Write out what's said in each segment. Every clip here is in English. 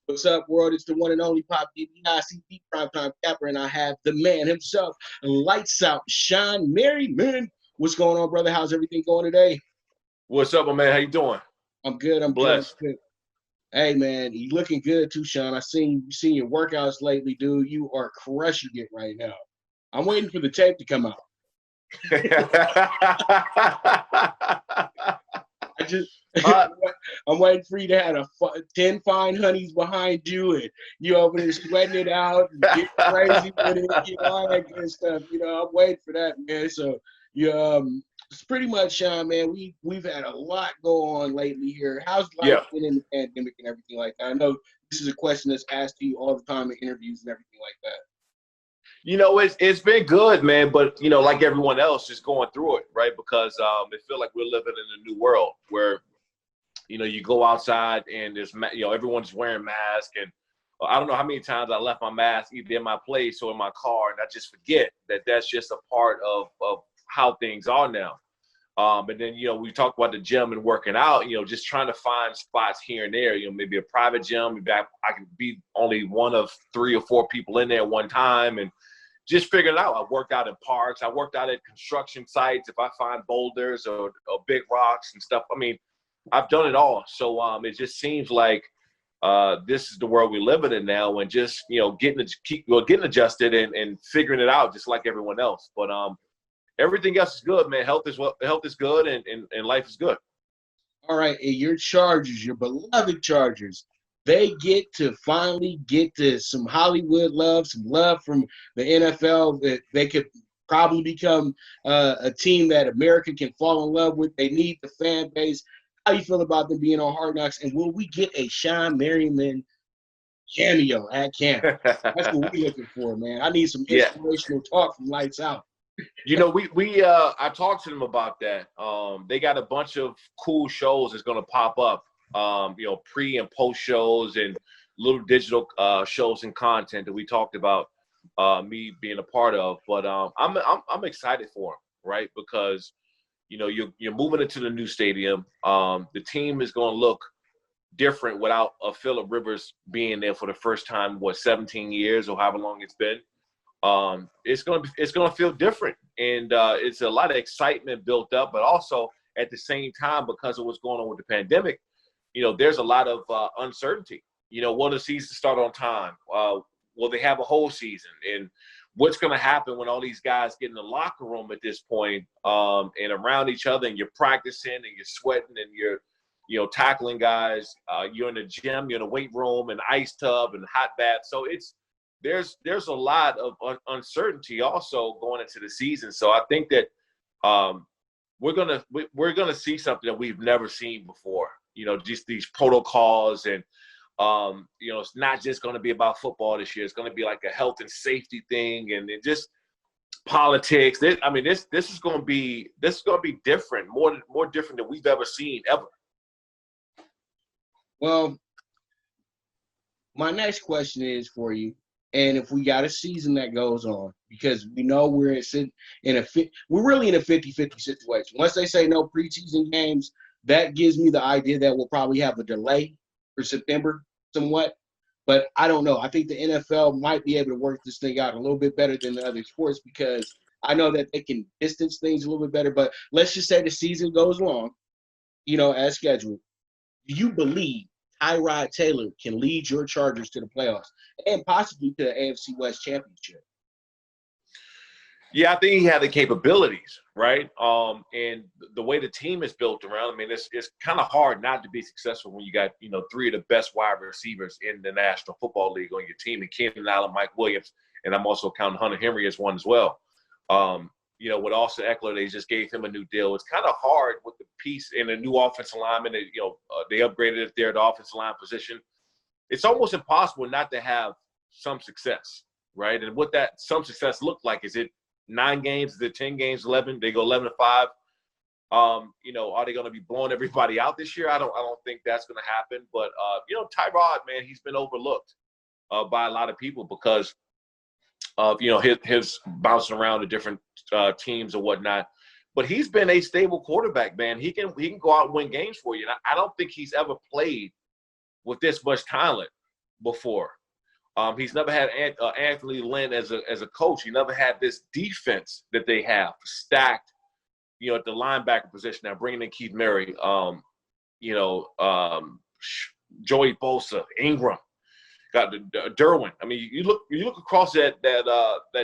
What's up, world? It's the one and only Pop DiBiase, the primetime capper, and I have the man himself, lights out, Shawne Merriman. What's going on, brother? How's everything going today? What's up, my man? How you doing? I'm good. I'm Blessed. good. Hey, man, you looking good too, Shawne. I seen your workouts lately, dude. You are crushing it right now. I'm waiting for the tape to come out. I'm waiting for you to have 10 fine honeys behind you, and you over there sweating it out and get crazy with it, all that good stuff. I'm waiting for that, man. So it's pretty much, man. We've had a lot go on lately here. How's life been in the pandemic and everything like that? I know this is a question that's asked to you all the time in interviews and everything like that. It's been good, man. But like everyone else, just going through it, right? Because it feels like we're living in a new world where you go outside and there's everyone's wearing masks, and I don't know how many times I left my mask either in my place or in my car, and I just forget that that's just a part of how things are now. And then we talked about the gym and working out, just trying to find spots here and there, maybe a private gym, maybe I can be only one of 3 or 4 people in there at one time, and just figuring it out. I worked out in parks, I worked out at construction sites. If I find boulders or big rocks and stuff, I've done it all. So it just seems like this is the world we live in now, and just getting adjusted and figuring it out just like everyone else. But everything else is good, man. Health is good, and life is good. All right, and your Chargers, your beloved Chargers, they get to finally get to some Hollywood love, some love from the NFL, that they could probably become a team that America can fall in love with. They need the fan base. How you feel about them being on Hard Knocks? And will we get a Shawne Merriman cameo at camp? That's what we're looking for, man. I need some inspirational talk from Lights Out. I talked to them about that. They got a bunch of cool shows that's going to pop up, pre and post shows and little digital shows and content that we talked about me being a part of. But I'm excited for them, right? Because you're moving into the new stadium. The team is going to look different without a Phillip Rivers being there for the first time, 17 years or however long it's been. It's gonna feel different, and it's a lot of excitement built up, but also at the same time, because of what's going on with the pandemic, there's a lot of uncertainty. Will the season start on time? Will they have a whole season? And what's going to happen when all these guys get in the locker room at this point, and around each other, and you're practicing and you're sweating and you're tackling guys. You're in the gym, you're in a weight room, and ice tub and hot bath. So there's a lot of uncertainty also going into the season. So I think that we're gonna see something that we've never seen before. Just these protocols, and it's not just going to be about football this year. It's going to be like a health and safety thing, and just politics. This is going to be different, more different than we've ever seen ever. Well, my next question is for you. And if we got a season that goes on, because we know we're really in a 50-50 situation. Once they say no preseason games, that gives me the idea that we'll probably have a delay for September somewhat. But I don't know. I think the NFL might be able to work this thing out a little bit better than the other sports, because I know that they can distance things a little bit better. But let's just say the season goes long, as scheduled. Do you believe Tyrod Taylor can lead your Chargers to the playoffs and possibly to the AFC West Championship? Yeah, I think he had the capabilities, right? And the way the team is built around, it's kind of hard not to be successful when you got, 3 of the best wide receivers in the National Football League on your team, and Keenan Allen, Mike Williams, and I'm also counting Hunter Henry as one as well. With Austin Eckler, they just gave him a new deal. It's kind of hard with the piece in a new offensive lineman. They upgraded it there at the offensive line position. It's almost impossible not to have some success, right? And what that some success looked like, is it 9 games? Is it 10 games? 11? They go 11-5. Are they going to be blowing everybody out this year? I don't think that's going to happen. But Tyrod, man, he's been overlooked by a lot of people because of his bouncing around to different teams or whatnot. But he's been a stable quarterback, man. He can go out and win games for you. And I don't think he's ever played with this much talent before. He's never had Anthony Lynn as a coach. He never had this defense that they have stacked, at the linebacker position. Now bringing in Keith Murray, Joey Bosa, Ingram, got Derwin. I mean, you look across that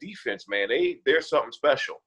defense, man. They're something special,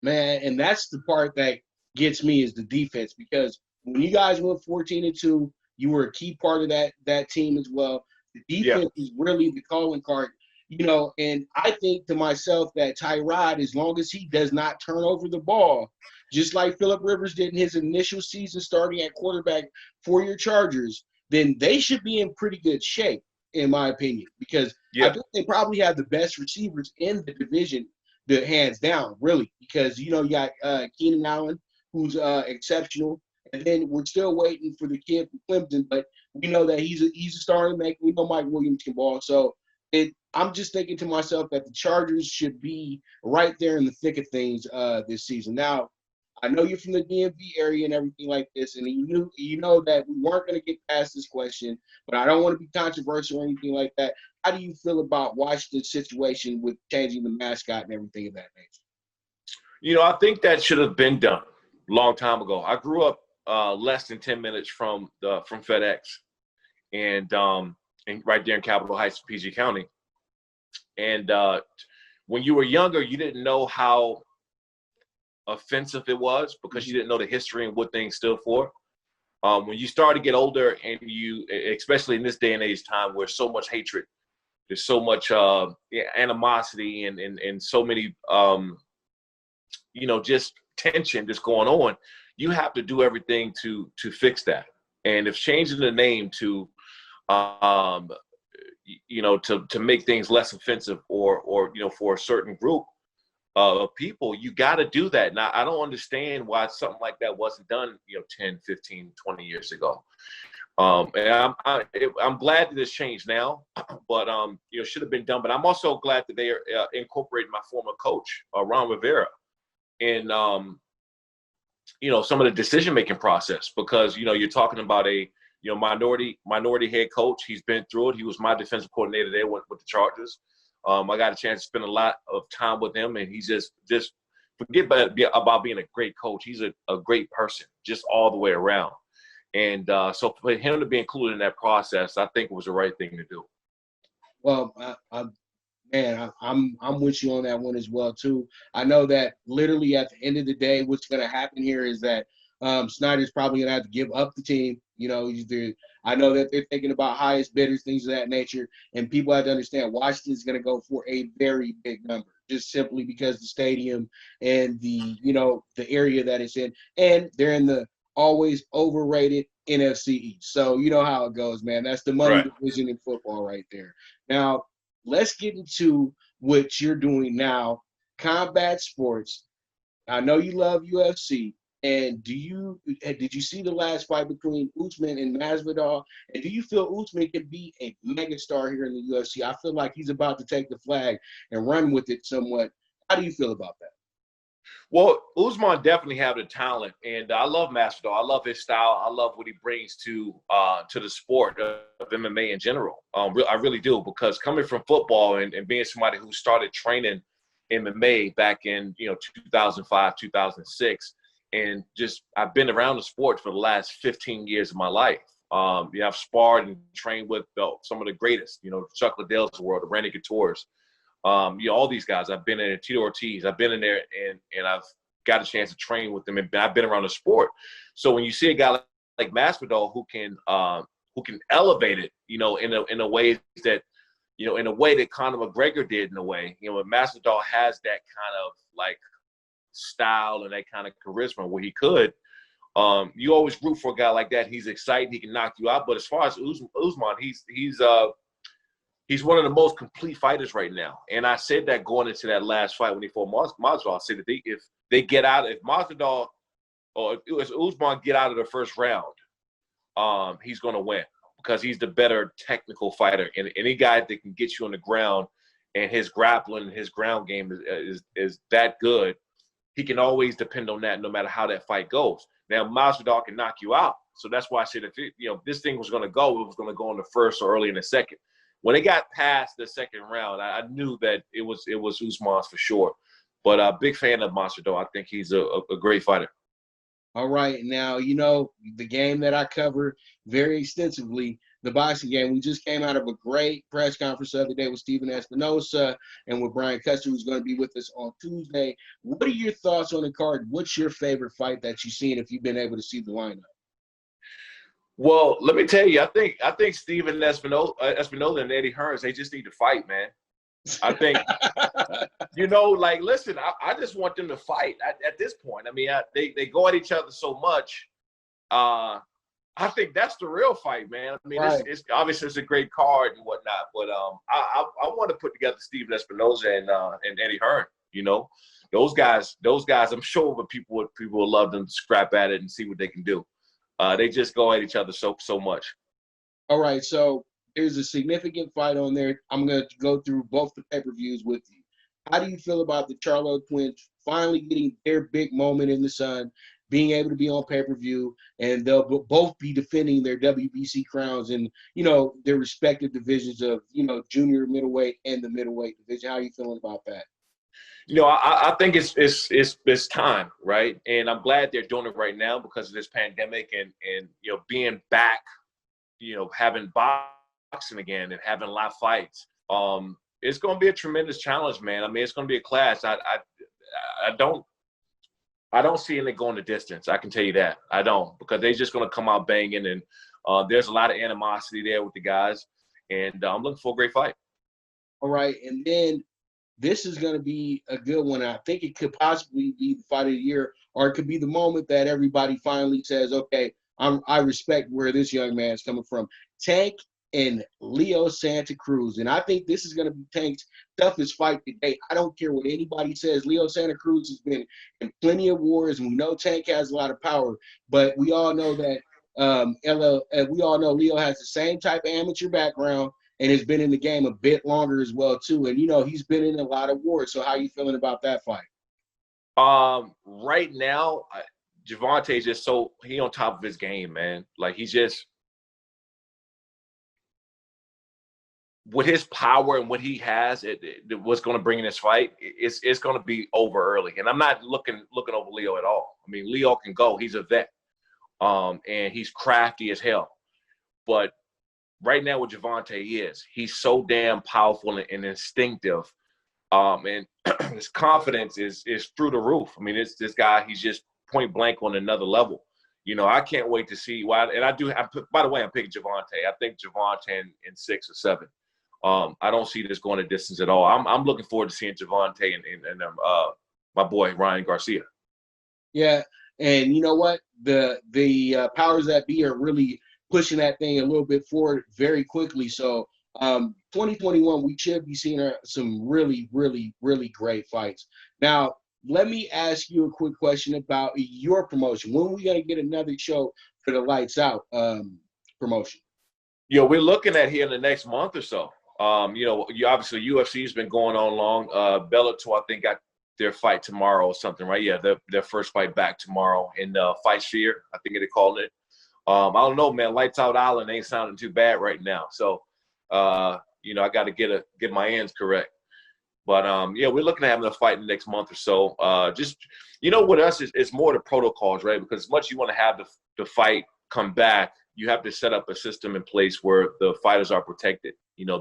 man. And that's the part that gets me is the defense, because when you guys went 14-2, you were a key part of that team as well. The defense is really the calling card, and I think to myself that Tyrod, as long as he does not turn over the ball, just like Phillip Rivers did in his initial season starting at quarterback for your Chargers, then they should be in pretty good shape, in my opinion, because I think they probably have the best receivers in the division, hands down, really, because, you got Keenan Allen, who's exceptional. And then we're still waiting for the kid from Clemson, but we know that he's a starting maker. We know Mike Williams can ball. So I'm just thinking to myself that the Chargers should be right there in the thick of things this season. Now, I know you're from the DMV area and everything like this, and you know that we weren't going to get past this question, but I don't want to be controversial or anything like that. How do you feel about Washington's situation with changing the mascot and everything of that nature? I think that should have been done a long time ago. I grew up less than 10 minutes from FedEx, and right there in Capitol Heights, PG County. And when you were younger, you didn't know how offensive it was because you didn't know the history and what things stood for. When you start to get older, and you, especially in this day and age time where so much hatred, there's so much animosity and so many just tension that's going on, you have to do everything to fix that. And if changing the name to make things less offensive or for a certain group of people, you got to do that. Now, I don't understand why something like that wasn't done 10, 15, 20 years ago. And I'm glad that it's changed now, but it should have been done. But I'm also glad that they are incorporating my former coach, Ron Rivera, in some of the decision-making process, because, you're talking about a, minority head coach. He's been through it. He was my defensive coordinator there with the Chargers. I got a chance to spend a lot of time with him, and he's just forget about being a great coach. He's a great person, just all the way around. And so for him to be included in that process, I think it was the right thing to do. Well, I'm with you on that one as well too. I know that literally at the end of the day, what's going to happen here is that Snyder's probably going to have to give up the team. I know that they're thinking about highest bidders, things of that nature, and people have to understand Washington's going to go for a very big number, just simply because the stadium and the area that it's in, and they're in the always overrated NFC East. So you know how it goes, man. That's the money division in football right there. Now, let's get into what you're doing now, combat sports. I know you love UFC. And did you see the last fight between Usman and Masvidal? And do you feel Usman can be a megastar here in the UFC? I feel like he's about to take the flag and run with it somewhat. How do you feel about that? Well, Usman definitely have the talent, and I love Masvidal. I love his style. I love what he brings to the sport of MMA in general. I really do, because coming from football and being somebody who started training MMA back in 2005, 2006. And I've been around the sport for the last 15 years of my life. I've sparred and trained with some of the greatest, Chuck Liddell's of the world, the Randy Couture's, all these guys. I've been in Tito Ortiz. I've been in there and I've got a chance to train with them, and I've been around the sport. So when you see a guy like Masvidal who can elevate it, in a way that, in a way that Conor McGregor did in a way, Masvidal has that kind of like style and that kind of charisma where he could. You always root for a guy like that. He's exciting. He can knock you out. But as far as Usman, he's one of the most complete fighters right now. And I said that going into that last fight when he fought Masvidal, I said that if Masvidal or if Usman get out of the first round, he's going to win, because he's the better technical fighter. And any guy that can get you on the ground, and his grappling and his ground game is that good, he can always depend on that no matter how that fight goes. Now, Masvidal can knock you out, So that's why I said if this thing was going to go, it was going to go in the first or early in the second. When it got past the second round, I knew that it was Usman's for sure. But a big fan of Monster, though. I think he's a great fighter. All right. Now, the game that I cover very extensively, the boxing game. We just came out of a great press conference the other day with Stephen Espinosa and with Brian Custer, who's going to be with us on Tuesday. What are your thoughts on the card? What's your favorite fight that you've seen if you've been able to see the lineup? Well, let me tell you, I think Stephen Espinosa and Eddie Hearns, they just need to fight, man. I think, listen, I just want them to fight at this point. I mean, they go at each other so much. I think that's the real fight, man. I mean, right. It's obviously it's a great card and whatnot, but I want to put together Stephen Espinosa and Eddie Hearn. Those guys. I'm sure, but people will love them to scrap at it and see what they can do. They just go at each other so much. All right, so there's a significant fight on there. I'm going to go through both the pay-per-views with you. How do you feel about the Charlo twins finally getting their big moment in the sun, being able to be on pay-per-view, and they'll both be defending their WBC crowns in, their respective divisions of, junior middleweight and the middleweight division? How are you feeling about that? I think it's time, right? And I'm glad they're doing it right now because of this pandemic and being back, having boxing again and having live fights. It's going to be a tremendous challenge, man. I mean, it's going to be a clash. I don't see it going the distance. I can tell you that. I don't, because they're just going to come out banging, and there's a lot of animosity there with the guys, and I'm looking for a great fight. All right, and then this is going to be a good one. I think it could possibly be the fight of the year, or it could be the moment that everybody finally says, okay, I respect where this young man's coming from. Tank and Leo Santa Cruz. And I think this is going to be Tank's toughest fight today. I don't care what anybody says. Leo Santa Cruz has been in plenty of wars, and we know Tank has a lot of power. But we all know that Leo has the same type of amateur background and has been in the game a bit longer as well, too. And, he's been in a lot of wars. So how are you feeling about that fight? Right now, Gervonta is just he on top of his game, man. Like, he's just – with his power and what he has, what's going to bring in this fight, it's going to be over early. And I'm not looking over Leo at all. I mean, Leo can go. He's a vet. And he's crafty as hell. But right now what Gervonta he's so damn powerful and instinctive. And his confidence is through the roof. I mean, it's this guy, he's just point blank on another level. I can't wait to see why. And by the way, I'm picking Gervonta. I think Gervonta in 6 or 7. I don't see this going a distance at all. I'm looking forward to seeing Gervonta and my boy Ryan Garcia. Yeah, and you know what? The powers that be are really pushing that thing a little bit forward very quickly. So 2021, we should be seeing some really, really, really great fights. Now, let me ask you a quick question about your promotion. When are we going to get another show for the Lights Out promotion? We're looking at here in the next month or so. Obviously UFC has been going on long. Bellator, I think, got their fight tomorrow or something, right? Yeah, their first fight back tomorrow in Fight Sphere, I think they called it. I don't know, man. Lights Out Island ain't sounding too bad right now. So, I got to get my ends correct. But, we're looking at having a fight in the next month or so. With us, it's more the protocols, right? Because as much as you want to have the fight come back, you have to set up a system in place where the fighters are protected.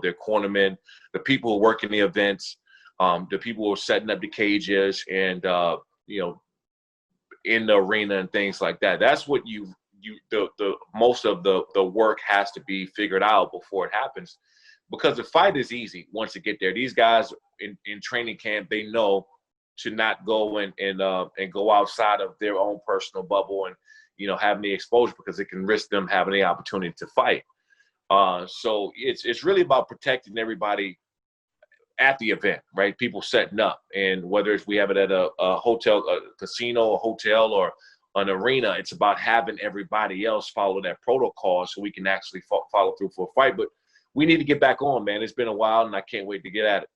Their cornermen, the people who work in the events, the people who are setting up the cages and, in the arena and things like that. That's what the most of the work has to be figured out before it happens. Because the fight is easy once you get there. These guys in training camp, they know to not go and go outside of their own personal bubble and, having the exposure, because it can risk them having the opportunity to fight. So it's really about protecting everybody at the event, right? People setting up, and whether we have it at a hotel, a casino, a hotel, or an arena, it's about having everybody else follow that protocol so we can actually follow through for a fight. But we need to get back on, man. It's been a while, and I can't wait to get at it.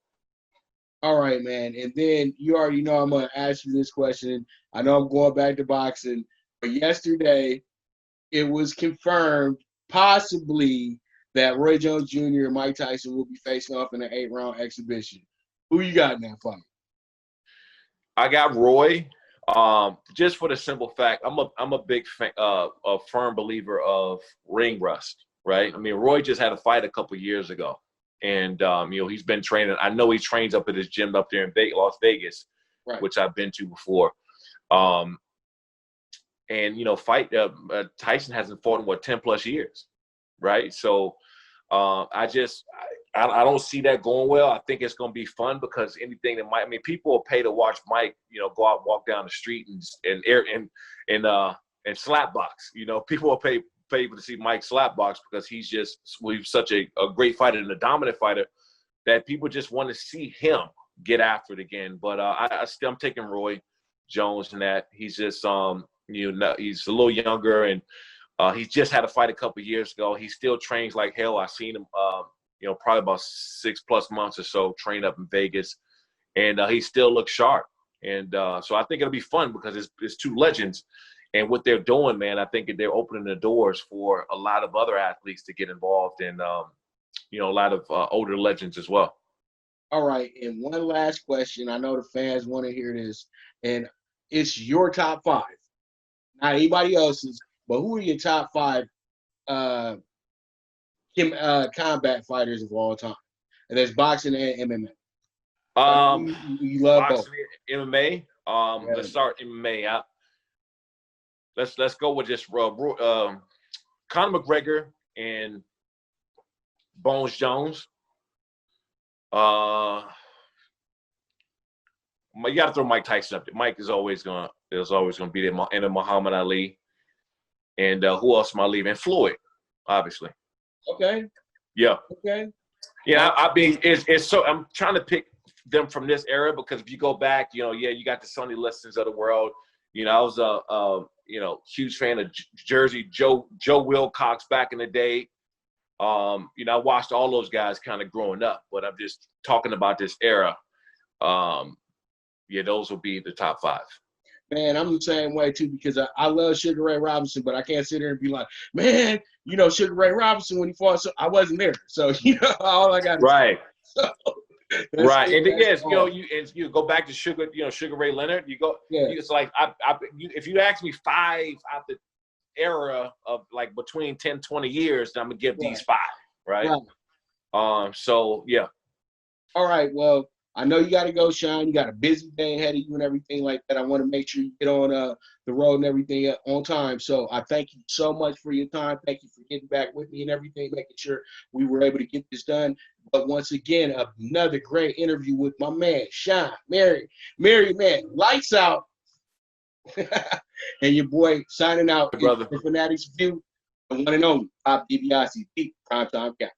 All right, man. And then you already know I'm going to ask you this question. I know I'm going back to boxing, but yesterday it was confirmed possibly that Roy Jones Jr. and Mike Tyson will be facing off in an 8-round exhibition. Who you got in that fight? I got Roy. Just for the simple fact, I'm a big fan, a firm believer of ring rust, right? I mean, Roy just had a fight a couple years ago, and he's been training. I know he trains up at his gym up there in Las Vegas, right, which I've been to before. Tyson hasn't fought in 10 plus years, right? So I don't see that going well. I think it's going to be fun because anything that people will pay to watch Mike, go out and walk down the street and slap box. People will pay to see Mike slap box because he's such a great fighter and a dominant fighter that people just want to see him get after it again. But I'm taking Roy Jones in that. He's just he's a little younger and he just had a fight a couple years ago. He still trains like hell. I've seen him probably about 6+ months or so trained up in Vegas, and he still looks sharp. And so I think it'll be fun because it's two legends, and what they're doing, man, I think they're opening the doors for a lot of other athletes to get involved in, a lot of older legends as well. All right, and one last question. I know the fans want to hear this, and it's your top 5, not anybody else's, but who are your top 5 combat fighters of all time? And there's boxing and MMA. You love boxing, both. MMA. Let's start MMA out. Let's go with just Conor McGregor and Bones Jones. You got to throw Mike Tyson up there. Mike is always gonna be there. And Muhammad Ali. And who else am I leaving? Floyd, obviously. Okay. Yeah. Okay. Yeah, I mean, it's so I'm trying to pick them from this era because if you go back, you got the Sonny Listons of the world. I was a huge fan of Jersey Joe Wilcox back in the day. I watched all those guys kind of growing up, but I'm just talking about this era. Those will be the top 5. Man, I'm the same way too because I love Sugar Ray Robinson, but I can't sit there and be like, man, Sugar Ray Robinson when he fought, so I wasn't there. So all I got. Right. So, right, and yes, you go back to Sugar Ray Leonard. You go. Yeah. It's like if you ask me 5 out the era of like between 10, 20 years, then I'm gonna give these 5. Right. So yeah. All right. Well, I know you got to go, Shawne. You got a busy day ahead of you and everything like that. I want to make sure you get on the road and everything on time. So I thank you so much for your time. Thank you for getting back with me and everything, making sure we were able to get this done. But once again, another great interview with my man, Shawne Merriman. Lights out. And your boy signing out. Brother. The Fanatics View, the one and only Top DiBiase, Primetime Captain.